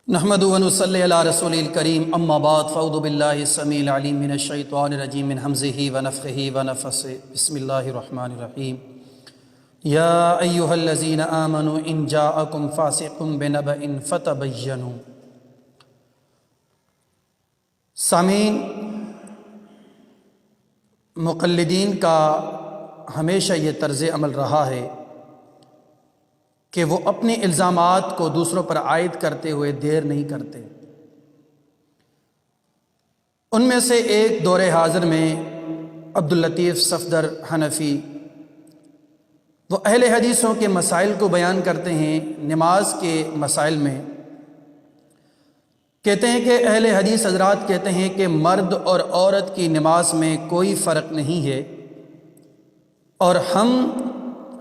نحمدُ و نصلی علی رسولہ الکریم اما بعد فاعوذ باللہ السمیع العلیم من الشیطان الرجیم من ہمزہ ونفخہ ونفثہ بسم اللہ الرحمن الرحیم یا ایہا الذین آمنوا ان جاءکم فاسق بنبأ فتبینوا۔ سامعین، مقلدین کا ہمیشہ یہ طرز عمل رہا ہے کہ وہ اپنے الزامات کو دوسروں پر عائد کرتے ہوئے دیر نہیں کرتے۔ ان میں سے ایک دور حاضر میں عبداللطیف صفدر حنفی وہ اہل حدیثوں کے مسائل کو بیان کرتے ہیں۔ نماز کے مسائل میں کہتے ہیں کہ اہل حدیث حضرات کہتے ہیں کہ مرد اور عورت کی نماز میں کوئی فرق نہیں ہے، اور ہم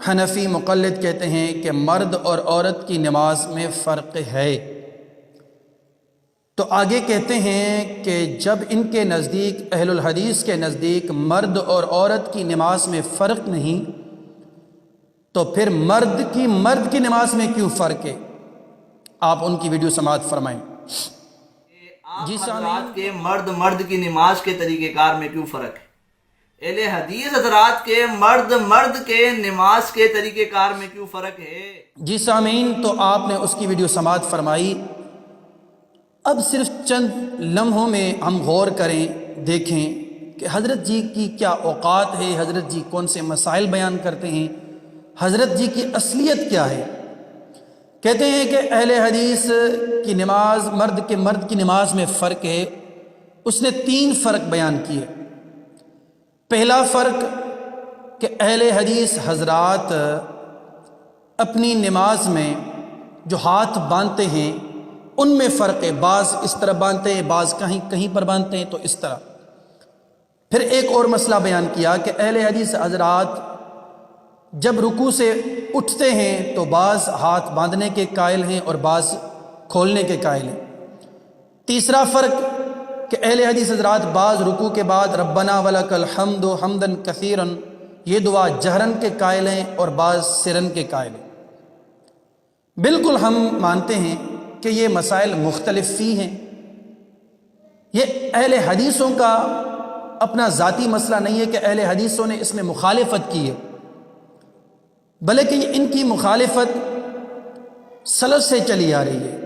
حنفی مقلد کہتے ہیں کہ مرد اور عورت کی نماز میں فرق ہے۔ تو آگے کہتے ہیں کہ جب ان کے نزدیک، اہل الحدیث کے نزدیک، مرد اور عورت کی نماز میں فرق نہیں، تو پھر مرد کی نماز میں کیوں فرق ہے؟ آپ ان کی ویڈیو سماعت فرمائیں۔ جی حضرات کے مرد کی نماز کے طریقہ کار میں کیوں فرق ہے؟ اہل حدیث حضرات کے مرد کے نماز کے طریقہ کار میں کیوں فرق ہے؟ جی سامعین، تو آپ نے اس کی ویڈیو سماعت فرمائی۔ اب صرف چند لمحوں میں ہم غور کریں، دیکھیں کہ حضرت جی کی کیا اوقات ہے، حضرت جی کون سے مسائل بیان کرتے ہیں، حضرت جی کی اصلیت کیا ہے۔ کہتے ہیں کہ اہل حدیث کی نماز، مرد کی نماز میں فرق ہے۔ اس نے 3 فرق بیان کیے۔ پہلا فرق کہ اہل حدیث حضرات اپنی نماز میں جو ہاتھ باندھتے ہیں ان میں فرق ہے، بعض اس طرح باندھتے ہیں، بعض کہیں پر باندھتے ہیں، تو اس طرح۔ پھر ایک اور مسئلہ بیان کیا کہ اہل حدیث حضرات جب رکوع سے اٹھتے ہیں تو بعض ہاتھ باندھنے کے قائل ہیں اور بعض کھولنے کے قائل ہیں۔ تیسرا فرق کہ اہل حدیث حضرات بعض رکوع کے بعد ربنا ولک الحمد حمدا کثیرا یہ دعا جہرن کے قائل ہیں اور بعض سرن کے قائل ہیں۔ بالکل ہم مانتے ہیں کہ یہ مسائل مختلف فی ہیں، یہ اہل حدیثوں کا اپنا ذاتی مسئلہ نہیں ہے کہ اہل حدیثوں نے اس میں مخالفت کی ہے، بلکہ ان کی مخالفت سلف سے چلی آ رہی ہے۔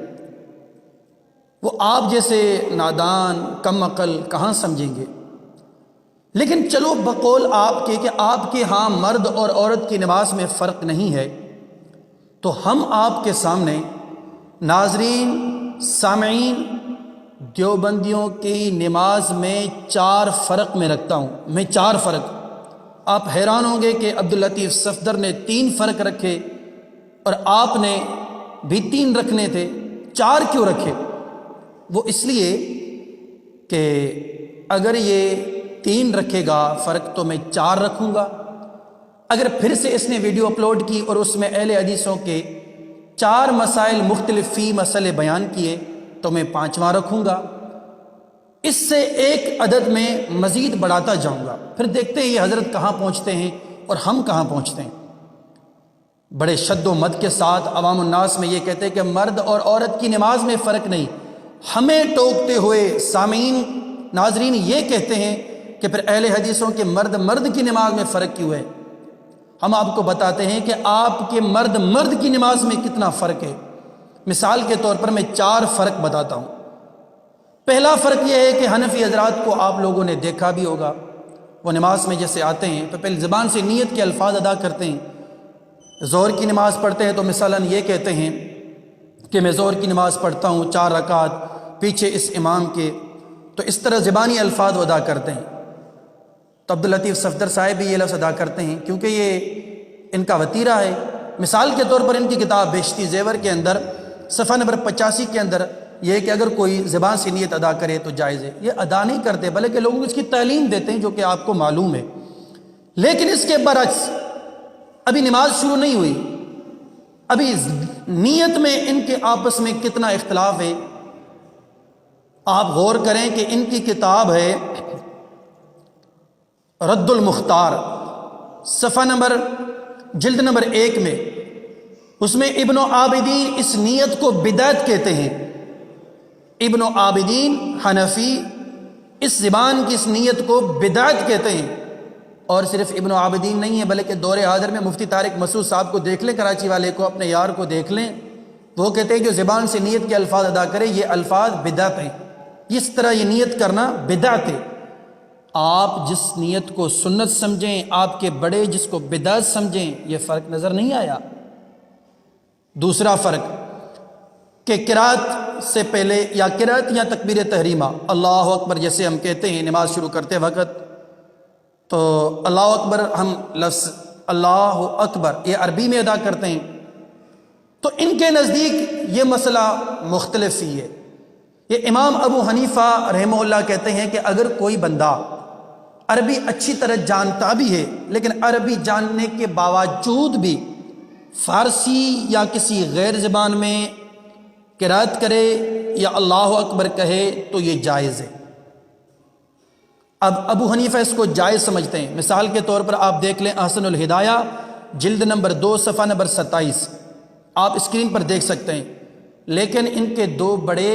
وہ آپ جیسے نادان کم عقل کہاں سمجھیں گے؟ لیکن چلو بقول آپ کے کہ آپ کے ہاں مرد اور عورت کی نماز میں فرق نہیں ہے، تو ہم آپ کے سامنے ناظرین، سامعین، دیوبندیوں کی نماز میں 4 فرق میں رکھتا ہوں میں 4 فرق۔ آپ حیران ہوں گے کہ عبداللطیف صفدر نے 3 فرق رکھے اور آپ نے بھی 3 رکھنے تھے، 4 کیوں رکھے؟ وہ اس لیے کہ اگر یہ 3 رکھے گا فرق تو میں 4 رکھوں گا۔ اگر پھر سے اس نے ویڈیو اپلوڈ کی اور اس میں اہل حدیثوں کے 4 مسائل مختلف فی مسئلے بیان کیے تو میں 5واں رکھوں گا۔ اس سے ایک عدد میں مزید بڑھاتا جاؤں گا، پھر دیکھتے ہیں یہ حضرت کہاں پہنچتے ہیں اور ہم کہاں پہنچتے ہیں۔ بڑے شد و مد کے ساتھ عوام الناس میں یہ کہتے ہیں کہ مرد اور عورت کی نماز میں فرق نہیں، ہمیں ٹوکتے ہوئے سامعین، ناظرین یہ کہتے ہیں کہ پھر اہل حدیثوں کے مرد کی نماز میں فرق کیوں ہے؟ ہم آپ کو بتاتے ہیں کہ آپ کے مرد کی نماز میں کتنا فرق ہے۔ مثال کے طور پر میں 4 فرق بتاتا ہوں۔ پہلا فرق یہ ہے کہ حنفی حضرات کو آپ لوگوں نے دیکھا بھی ہوگا، وہ نماز میں جیسے آتے ہیں تو پہلے زبان سے نیت کے الفاظ ادا کرتے ہیں۔ ظہر کی نماز پڑھتے ہیں تو مثلاً یہ کہتے ہیں کہ میں ظہر کی نماز پڑھتا ہوں 4 رکعت پیچھے اس امام کے، تو اس طرح زبانی الفاظ ادا کرتے ہیں۔ تو عبداللطیف صفدر صاحب بھی یہ لفظ ادا کرتے ہیں کیونکہ یہ ان کا وتیرہ ہے۔ مثال کے طور پر ان کی کتاب بہشتی زیور کے اندر صفحہ نمبر 85 کے اندر یہ ہے کہ اگر کوئی زبان سے نیت ادا کرے تو جائز ہے۔ یہ ادا نہیں کرتے بلکہ لوگوں کو اس کی تعلیم دیتے ہیں، جو کہ آپ کو معلوم ہے۔ لیکن اس کے برعکس ابھی نماز شروع نہیں ہوئی، ابھی نیت میں ان کے آپس میں کتنا اختلاف ہے۔ آپ غور کریں کہ ان کی کتاب ہے رد المختار، صفحہ نمبر جلد نمبر 1 میں، اس میں ابن عابدین اس نیت کو بدعت کہتے ہیں ابن عابدین حنفی اس زبان کی اس نیت کو بدعت کہتے ہیں، اور صرف ابن عابدین نہیں ہے بلکہ دور حاضر میں مفتی طارق مسعود صاحب کو دیکھ لیں، کراچی والے کو، اپنے یار کو دیکھ لیں، وہ کہتے ہیں کہ زبان سے نیت کے الفاظ ادا کرے یہ الفاظ بدعت ہیں، اس طرح یہ نیت کرنا بدعت ہے۔ آپ جس نیت کو سنت سمجھیں، آپ کے بڑے جس کو بدعت سمجھیں، یہ فرق نظر نہیں آیا۔ دوسرا فرق کہ قرات سے پہلے یا قرات یا تکبیر تحریمہ اللہ اکبر جیسے ہم کہتے ہیں نماز شروع کرتے وقت، تو اللہ اکبر ہم لفظ اللہ اکبر یہ عربی میں ادا کرتے ہیں، تو ان کے نزدیک یہ مسئلہ مختلف ہی ہے۔ یہ امام ابو حنیفہ رحمہ اللہ کہتے ہیں کہ اگر کوئی بندہ عربی اچھی طرح جانتا بھی ہے لیکن عربی جاننے کے باوجود بھی فارسی یا کسی غیر زبان میں قرات کرے یا اللہ اکبر کہے تو یہ جائز ہے۔ اب ابو حنیفہ اس کو جائز سمجھتے ہیں۔ مثال کے طور پر آپ دیکھ لیں احسن الہدایہ جلد نمبر 2 صفحہ نمبر 27، آپ اسکرین پر دیکھ سکتے ہیں۔ لیکن ان کے دو بڑے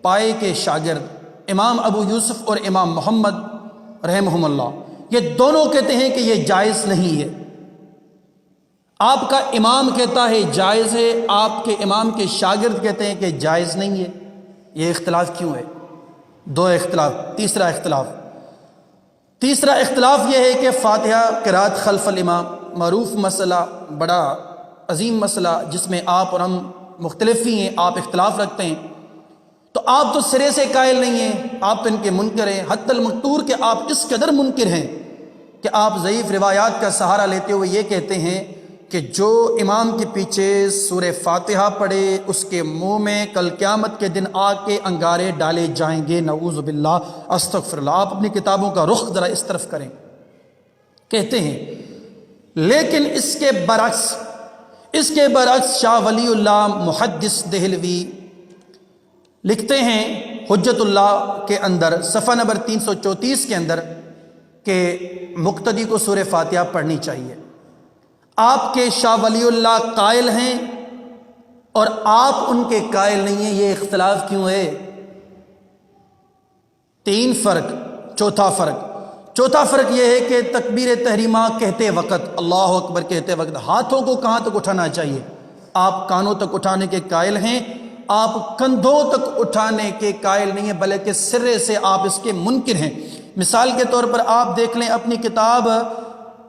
پائے کے شاگرد امام ابو یوسف اور امام محمد رحمہم اللہ، یہ دونوں کہتے ہیں کہ یہ جائز نہیں ہے۔ آپ کا امام کہتا ہے جائز ہے، آپ کے امام کے شاگرد کہتے ہیں کہ جائز نہیں ہے۔ یہ اختلاف کیوں ہے؟ دو اختلاف۔ تیسرا اختلاف یہ ہے کہ فاتحہ قرات خلف الامام معروف مسئلہ، بڑا عظیم مسئلہ جس میں آپ اور ہم مختلف ہی ہیں، آپ اختلاف رکھتے ہیں، تو آپ تو سرے سے قائل نہیں ہیں، آپ تو ان کے منکر ہیں، حتی المقتور کہ آپ اس قدر منکر ہیں کہ آپ ضعیف روایات کا سہارا لیتے ہوئے یہ کہتے ہیں کہ جو امام کے پیچھے سورہ فاتحہ پڑھے اس کے منہ میں کل قیامت کے دن آگ کے انگارے ڈالے جائیں گے، نعوذ باللہ استغفر اللہ۔ آپ اپنی کتابوں کا رخ ذرا اس طرف کریں، کہتے ہیں۔ لیکن اس کے برعکس شاہ ولی اللہ محدث دہلوی لکھتے ہیں حجت اللہ کے اندر صفحہ نمبر 334 کے اندر کہ مقتدی کو سورہ فاتحہ پڑھنی چاہیے۔ آپ کے شاہ ولی اللہ قائل ہیں اور آپ ان کے قائل نہیں ہیں، یہ اختلاف کیوں ہے؟ 3 فرق۔ چوتھا فرق یہ ہے کہ تکبیر تحریمہ کہتے وقت، اللہ اکبر کہتے وقت ہاتھوں کو کہاں تک اٹھانا چاہیے؟ آپ کانوں تک اٹھانے کے قائل ہیں، آپ کندھوں تک اٹھانے کے قائل نہیں ہیں، بلکہ سرے سے آپ اس کے منکر ہیں۔ مثال کے طور پر آپ دیکھ لیں اپنی کتاب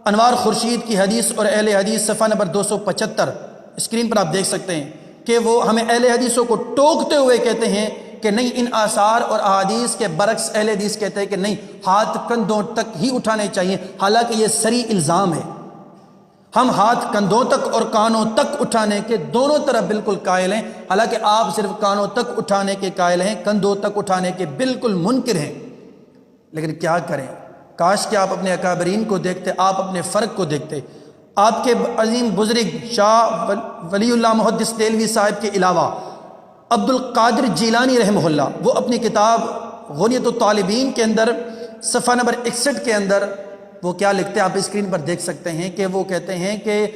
انوار خورشید کی حدیث اور اہل حدیث صفحہ نمبر 275، اسکرین پر آپ دیکھ سکتے ہیں کہ وہ ہمیں اہل حدیثوں کو ٹوکتے ہوئے کہتے ہیں کہ نہیں، ان آثار اور احادیث کے برعکس اہل حدیث کہتے ہیں کہ نہیں، ہاتھ کندھوں تک ہی اٹھانے چاہیے، حالانکہ یہ صریح الزام ہے۔ ہم ہاتھ کندھوں تک اور کانوں تک اٹھانے کے دونوں طرف بالکل قائل ہیں، حالانکہ آپ صرف کانوں تک اٹھانے کے قائل ہیں، کندھوں تک اٹھانے کے بالکل منکر ہیں۔ لیکن کیا کریں؟ کاش کہ آپ اپنے اکابرین کو دیکھتے، آپ اپنے فرق کو دیکھتے۔ آپ کے عظیم بزرگ شاہ ولی اللہ محدث دہلوی صاحب کے علاوہ عبد القادر جیلانی رحمہ اللہ، وہ اپنی کتاب غنیۃ الطالبین کے اندر صفحہ نمبر 61 کے اندر وہ کیا لکھتے ہیں، آپ اسکرین پر دیکھ سکتے ہیں کہ وہ کہتے ہیں کہ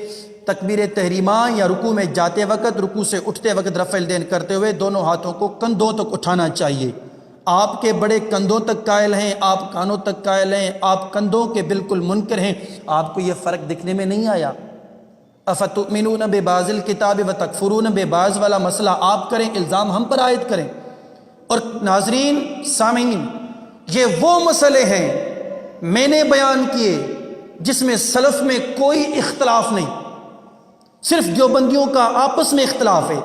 تکبیر تحریمہ یا رکوع میں جاتے وقت، رکوع سے اٹھتے وقت رفع الیدین کرتے ہوئے دونوں ہاتھوں کو کندھوں تک اٹھانا چاہیے۔ آپ کے بڑے کندھوں تک قائل ہیں، آپ کانوں تک قائل ہیں، آپ کندھوں کے بالکل منکر ہیں۔ آپ کو یہ فرق دکھنے میں نہیں آیا؟ افتؤمنون ببعض الکتاب وتکفرون ببعض والا مسئلہ آپ کریں، الزام ہم پر عائد کریں۔ اور ناظرین سامعین، یہ وہ مسئلے ہیں میں نے بیان کیے جس میں سلف میں کوئی اختلاف نہیں، صرف دیوبندیوں کا آپس میں اختلاف ہے،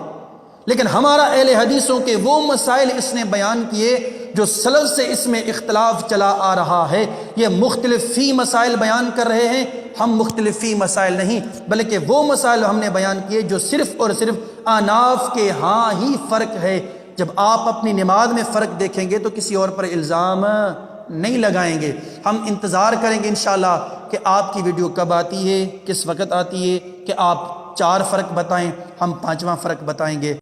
لیکن ہمارا اہل حدیثوں کے وہ مسائل اس نے بیان کیے جو سلف سے اس میں اختلاف چلا آ رہا ہے۔ یہ مختلف فی مسائل بیان کر رہے ہیں، ہم مختلف فی مسائل نہیں، بلکہ وہ مسائل ہم نے بیان کیے جو صرف اور صرف احناف کے ہاں ہی فرق ہے۔ جب آپ اپنی نماز میں فرق دیکھیں گے تو کسی اور پر الزام نہیں لگائیں گے۔ ہم انتظار کریں گے انشاءاللہ کہ آپ کی ویڈیو کب آتی ہے، کس وقت آتی ہے، کہ آپ 4 فرق بتائیں، ہم 5واں فرق بتائیں گے۔